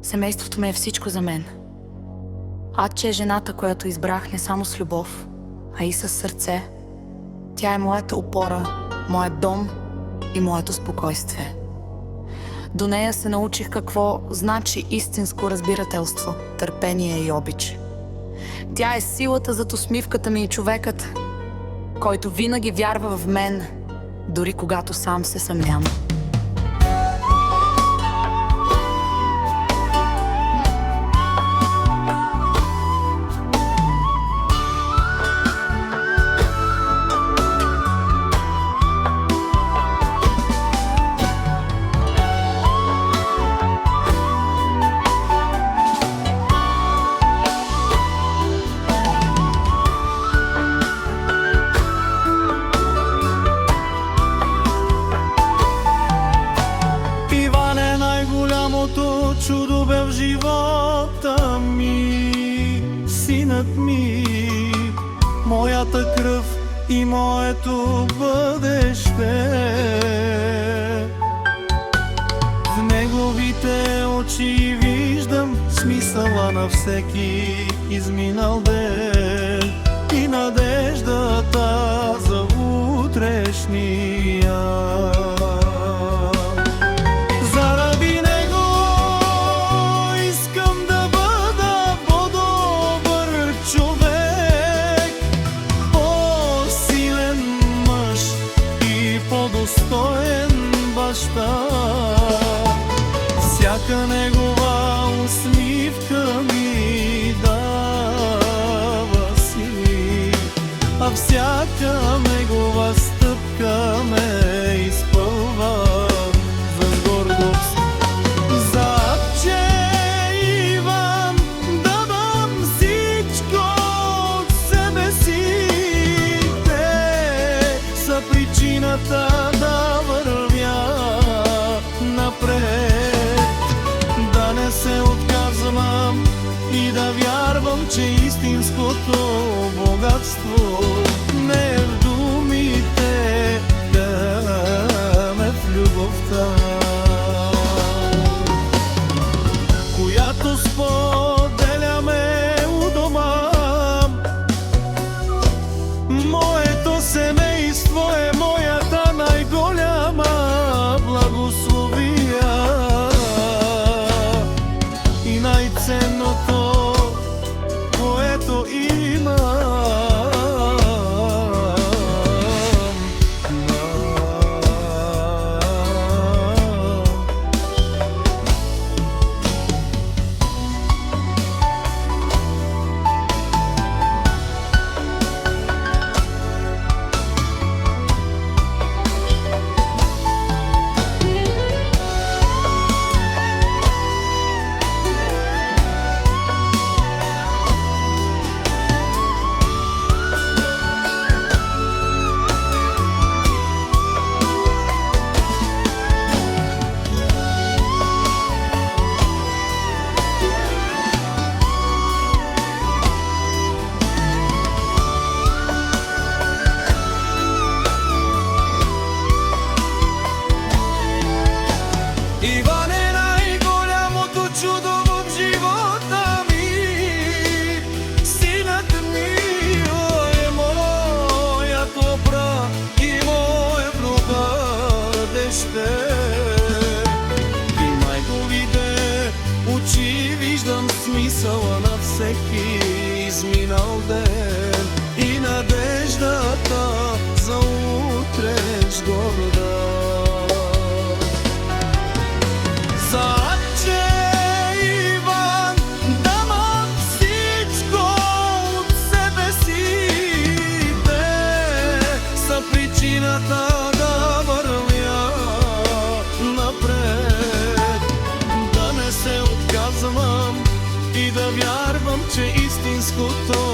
Семейството ми е всичко за мен. Атче е жената, която избрах не само с любов, а и с сърце. Тя е моята опора, моят дом и моето спокойствие. До нея се научих какво значи истинско разбирателство, търпение и обич. Тя е силата зад усмивката ми и човекът, който винаги вярва в мен, дори когато сам се съмнявам. Чудо бе в живота ми, синът ми, моята кръв и моето бъдеще. В неговите очи виждам смисъла на всеки изминал ден и надеждата за утрешния. Достоен баща, всяка негова усмивка ми дава сили, а всяка негова стъпка ме изпълва с гордост. За Атче Иван да дам всичко от себе си, те са причината да вървя напред, да не се отказвам и да вярвам, че истинското богатство не е в думите, да ме в любовта, която споделяме у дома. Моето семейство е моята най-голяма благословия и най-ценното, което имам. Иван е най-голямото чудо в живота ми, синът ми е моят опора и моето бъдеще. В неговите очи виждам смисъла на всеки изминал ден и надеждата за утрешния. За Атче Иван давам всичко от себе си, те са причината да вървя напред, да не се отказвам и да вярвам, че истинското